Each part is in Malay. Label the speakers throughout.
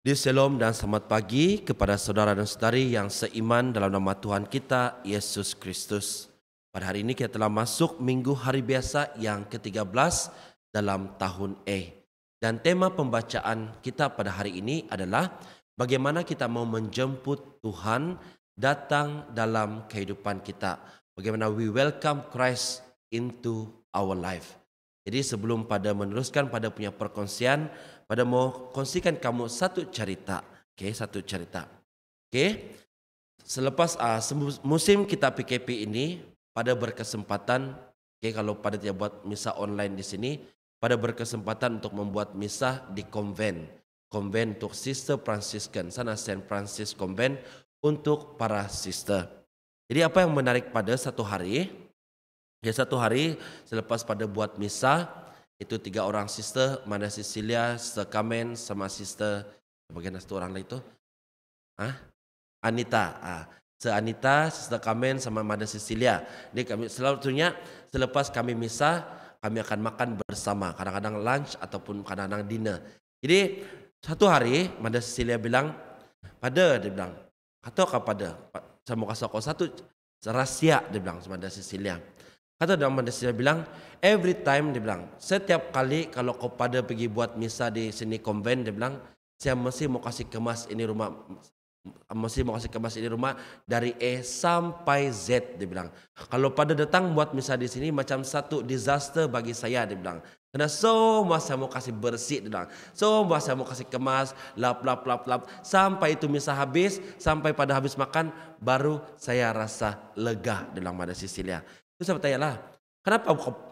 Speaker 1: Di Shalom dan selamat pagi kepada saudara dan saudari yang seiman dalam nama Tuhan kita, Yesus Kristus. Pada hari ini kita telah masuk minggu hari biasa yang ke-13 dalam tahun E. Dan tema pembacaan kita pada hari ini adalah bagaimana kita mau menjemput Tuhan datang dalam kehidupan kita. Bagaimana we welcome Christ into our life. Jadi sebelum pada meneruskan pada punya perkongsian, pada mau kongsikan kamu satu cerita. Satu cerita. Selepas musim kita PKP ini, pada berkesempatan, kalau pada tidak buat misa online di sini, pada berkesempatan untuk membuat misa di konven untuk Sister Franciscan, sana Saint Francis Convent untuk para sister. Jadi apa yang menarik pada satu hari? Satu hari selepas pada buat misa, itu 3 orang sister, Mother Cecilia, Sister Carmen, sama sister, bagian satu orang lagi itu, Anita. Anita, Sister Carmen, sama Mother Cecilia. Jadi kami selalunya selepas kami misa, kami akan makan bersama, kadang-kadang lunch ataupun kadang-kadang dinner. Jadi satu hari Mother Cecilia bilang, dia bilang, atau pada, saya mau kasih kau satu rahasia, dia bilang sama Mother Cecilia. Kata Mother Cecilia bilang, every time dia bilang, setiap kali kalau kau pada pergi buat misa di sini konven, dia bilang, saya mesti mau kasih kemas ini rumah, dari E sampai Z, dia bilang. Kalau pada datang buat misa di sini macam satu disaster bagi saya, dia bilang. Karena semua saya mau kasih bersih, dia bilang. Semua saya mau kasih kemas, lap, sampai itu misa habis, sampai pada habis makan, baru saya rasa lega, dia bilang Mother Cecilia. Terus saya bertanya lah,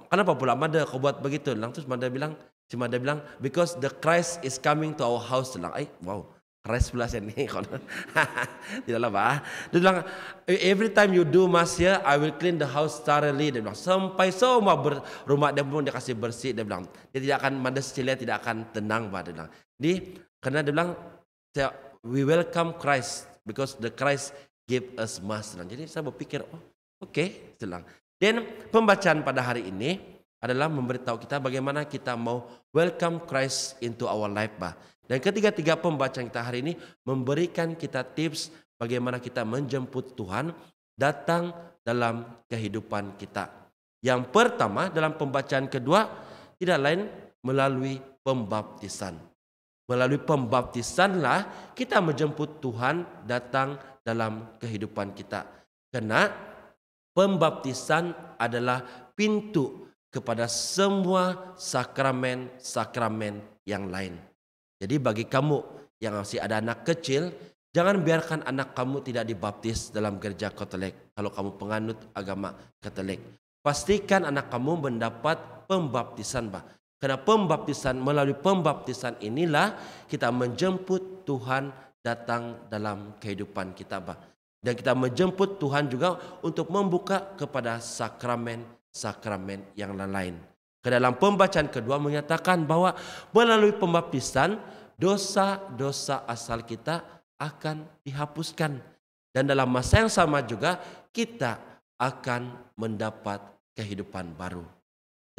Speaker 1: kenapa pula Mother kau buat begitu? Terus Mother bilang, because the Christ is coming to our house. Dia bilang, wow, Christ pula saya ni. Tidaklah bah. Dia bilang, every time you do mass here, I will clean the house thoroughly. Dia bilang, sampai semua rumah dia pun dia kasih bersih. Dia bilang, dia tidak akan, Mother Cecilia tidak akan tenang bah. Dia bilang, karena dia bilang, we welcome Christ because the Christ give us mass. Jadi saya berpikir, okay, dia bilang. Dan pembacaan pada hari ini adalah memberitahu kita bagaimana kita mau welcome Christ into our life, bah. Dan ketiga pembacaan kita hari ini memberikan kita tips bagaimana kita menjemput Tuhan datang dalam kehidupan kita. Yang pertama dalam pembacaan kedua tidak lain melalui pembaptisan. Melalui pembaptisanlah kita menjemput Tuhan datang dalam kehidupan kita. Karena pembaptisan adalah pintu kepada semua sakramen yang lain. Jadi bagi kamu yang masih ada anak kecil, jangan biarkan anak kamu tidak dibaptis dalam gereja Katolik. Kalau kamu penganut agama Katolik, pastikan anak kamu mendapat pembaptisan, bah. Karena melalui pembaptisan inilah kita menjemput Tuhan datang dalam kehidupan kita, bah. Dan kita menjemput Tuhan juga untuk membuka kepada sakramen yang lain. Ke dalam pembacaan kedua menyatakan bahwa melalui pembaptisan dosa-dosa asal kita akan dihapuskan. Dan dalam masa yang sama juga kita akan mendapat kehidupan baru.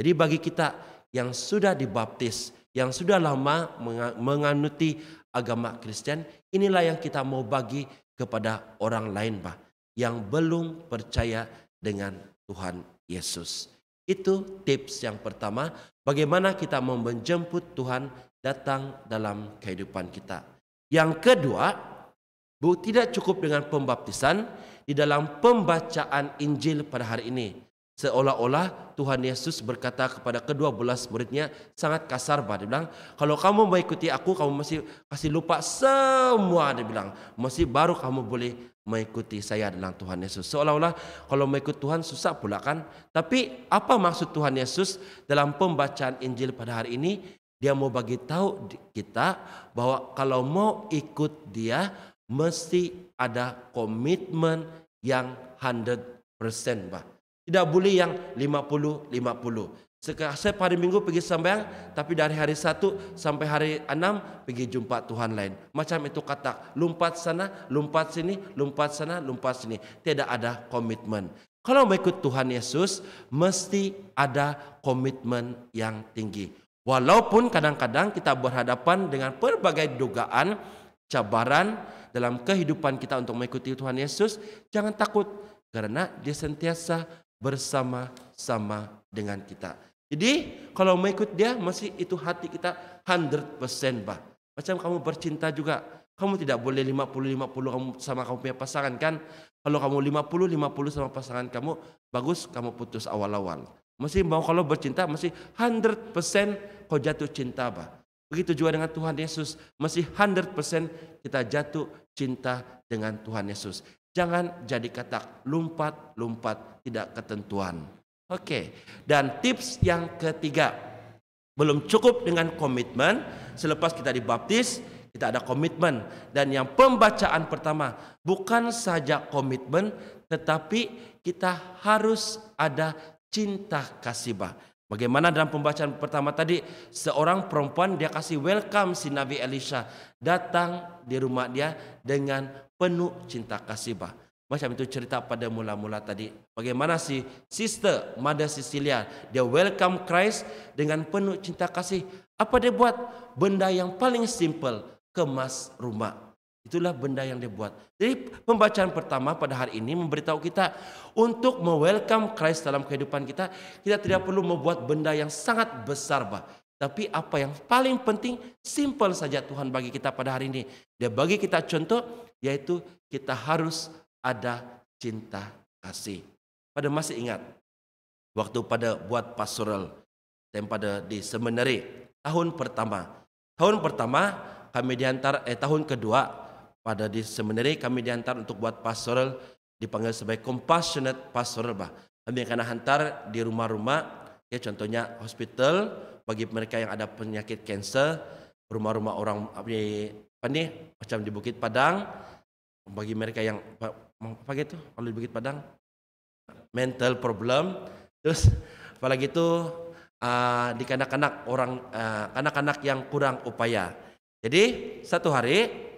Speaker 1: Jadi bagi kita yang sudah dibaptis, yang sudah lama menganuti agama Kristen, inilah yang kita mau bagi kepada orang lain, bah, yang belum percaya dengan Tuhan Yesus. Itu tips yang pertama, bagaimana kita mau menjemput Tuhan datang dalam kehidupan kita. Yang kedua, tidak cukup dengan pembaptisan, di dalam pembacaan Injil pada hari ini seolah-olah Tuhan Yesus berkata kepada ke-12 muridnya sangat kasar, bah. Dia bilang, kalau kamu mengikuti aku, kamu mesti kasih lupa semua. Dia bilang, mesti baru kamu boleh mengikuti saya dalam Tuhan Yesus. Seolah-olah kalau mengikut Tuhan susah pula kan. Tapi apa maksud Tuhan Yesus dalam pembacaan Injil pada hari ini? Dia mau bagi tahu kita bahwa kalau mau ikut dia, mesti ada komitmen yang 100%, bah. Tidak boleh yang 50-50. Setiap hari Minggu pergi sembahyang, tapi dari hari 1 sampai hari 6 pergi jumpa Tuhan lain. Macam itu kata, lompat sana, lompat sini, lompat sana, lompat sini. Tidak ada komitmen. Kalau mau ikut Tuhan Yesus, mesti ada komitmen yang tinggi. Walaupun kadang-kadang kita berhadapan dengan pelbagai dugaan, cabaran dalam kehidupan kita untuk mengikuti Tuhan Yesus, jangan takut karena Dia sentiasa bersama-sama dengan kita. Jadi kalau mengikut Dia, mesti itu hati kita 100% bah. Macam kamu bercinta juga, kamu tidak boleh 50-50 kamu sama kamu punya pasangan kan. Kalau kamu 50-50 sama pasangan kamu, bagus kamu putus awal-awal. Mesti mau kalau bercinta, mesti 100% kau jatuh cinta bah. Begitu juga dengan Tuhan Yesus, mesti 100% kita jatuh cinta dengan Tuhan Yesus. Jangan jadi katak lumpat-lumpat tidak ketentuan. Oke. Dan tips yang ketiga, belum cukup dengan komitmen. Selepas kita dibaptis, kita ada komitmen. Dan yang pembacaan pertama, bukan saja komitmen, tetapi kita harus ada cinta kasih bah. Bagaimana dalam pembacaan pertama tadi, seorang perempuan dia kasih welcome si Nabi Elisha datang di rumah dia dengan penuh cinta kasih bah. Macam itu cerita pada mula-mula tadi. Bagaimana si sister Mother Cecilia, dia welcome Christ dengan penuh cinta kasih. Apa dia buat? Benda yang paling simple, kemas rumah. Itulah benda yang dia buat. Jadi pembacaan pertama pada hari ini memberitahu kita untuk me-welcome Christ dalam kehidupan kita, kita tidak perlu membuat benda yang sangat besar bah. Tapi apa yang paling penting, simple saja Tuhan bagi kita pada hari ini. Dia bagi kita contoh, yaitu kita harus ada cinta kasih. Pada masih ingat waktu pada buat pastoral dan pada di seminari tahun pertama kami diantar tahun kedua pada di seminari kami diantar untuk buat pastoral, dipanggil sebagai compassionate pastoral bah. Kami akan hantar di rumah-rumah, ya contohnya hospital bagi mereka yang ada penyakit kanser, rumah-rumah orang apa nih macam di Bukit Padang bagi mereka yang apa gitu kalau di Bukit Padang mental problem, terus apalagi itu di kanak-kanak orang kanak-kanak yang kurang upaya. Jadi satu hari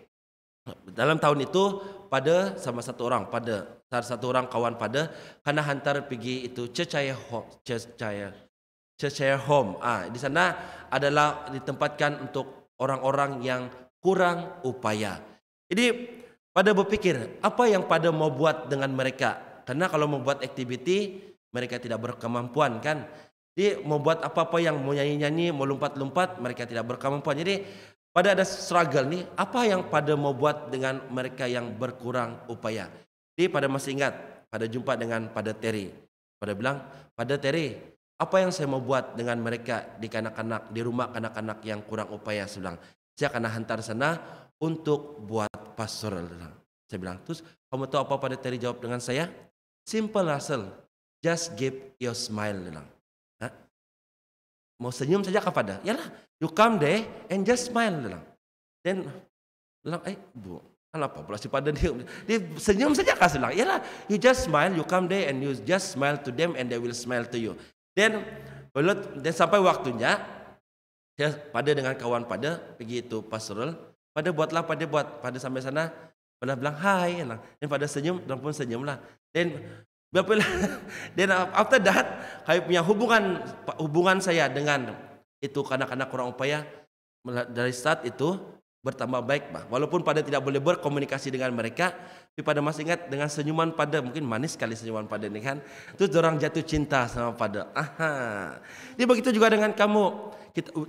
Speaker 1: dalam tahun itu pada sama satu orang kawan pada karena hantar pergi itu Cheshire Home. Di sana adalah ditempatkan untuk orang-orang yang kurang upaya. Jadi pada berpikir apa yang pada mau buat dengan mereka, karena kalau mau buat aktiviti mereka tidak berkemampuan kan. Jadi mau buat apa-apa yang mau nyanyi-nyanyi, mau lompat-lompat, mereka tidak berkemampuan. Jadi pada ada struggle nih, apa yang pada mau buat dengan mereka yang berkurang upaya. Jadi pada masih ingat, pada jumpa dengan pada Terry. Pada bilang, pada Terry, apa yang saya mau buat dengan mereka di kanak-kanak, di rumah kanak-kanak yang kurang upaya. Saya bilang, saya akan hantar sana untuk buat pastoral. Saya bilang, terus kamu tahu apa pada Terry jawab dengan saya? Simple Russell, just give your smile. Bilang. Mau senyum saja kepada, yalah, you come there and just smile. Dan bilang, bu, kenapa pula si pada dia senyum saja kasih bilang, yalah, you just smile, you come there and you just smile to them and they will smile to you. Dan sampai waktunya, saya pada dengan kawan pada pergi itu pastoral, pada sampai sana, pada bilang hai, dan pada senyum, dan pun senyumlah. Dan after that, kami punya hubungan saya dengan itu kanak-kanak kurang upaya dari saat itu bertambah baik bah. Walaupun pada tidak boleh berkomunikasi dengan mereka, tapi pada masih ingat dengan senyuman pada, mungkin manis sekali senyuman pada ini kan. Terus orang jatuh cinta sama pada. Jadi begitu juga dengan kamu.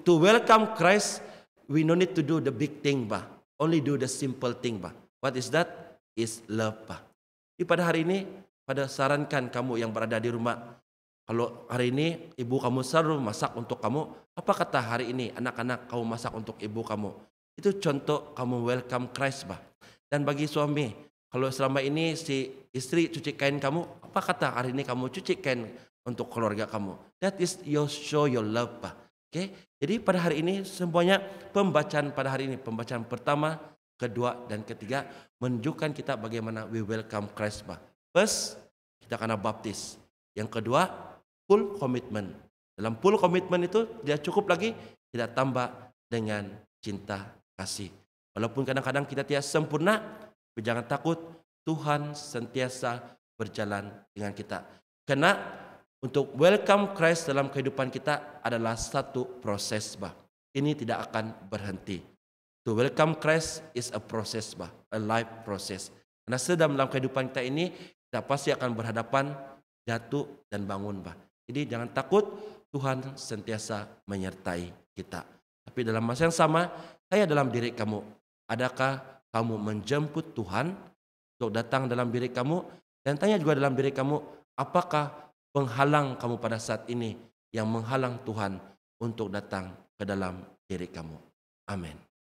Speaker 1: To welcome Christ, we no need to do the big thing bah. Only do the simple thing bah. What is that? Is love bah. Jadi pada hari ini, pada sarankan kamu yang berada di rumah, kalau hari ini ibu kamu selalu masak untuk kamu, apa kata hari ini anak-anak kamu masak untuk ibu kamu? Itu contoh kamu welcome Christ bah. Dan bagi suami, kalau selama ini si istri cuci kain kamu, apa kata hari ini kamu cuci kain untuk keluarga kamu? That is your show your love bah. Okay? Jadi pada hari ini semuanya pembacaan pada hari ini, pembacaan pertama, kedua dan ketiga menunjukkan kita bagaimana we welcome Christ bah. First, kita kena baptis. Yang kedua, full commitment. Dalam full commitment itu, dia cukup lagi, kita tambah dengan cinta kasih. Walaupun kadang-kadang kita tidak sempurna, tapi jangan takut, Tuhan sentiasa berjalan dengan kita. Karena Untuk welcome Christ dalam kehidupan kita adalah satu proses, bah. Ini tidak akan berhenti. To welcome Christ is a process, bah, a life process. Karena sedang dalam kehidupan kita ini, kita pasti akan berhadapan jatuh dan bangun, bah. Jadi jangan takut, Tuhan sentiasa menyertai kita. Tapi dalam masa yang sama, tanya dalam diri kamu, adakah kamu menjemput Tuhan untuk datang dalam diri kamu? Dan tanya juga dalam diri kamu, apakah penghalang kamu pada saat ini yang menghalang Tuhan untuk datang ke dalam diri kamu? Amin.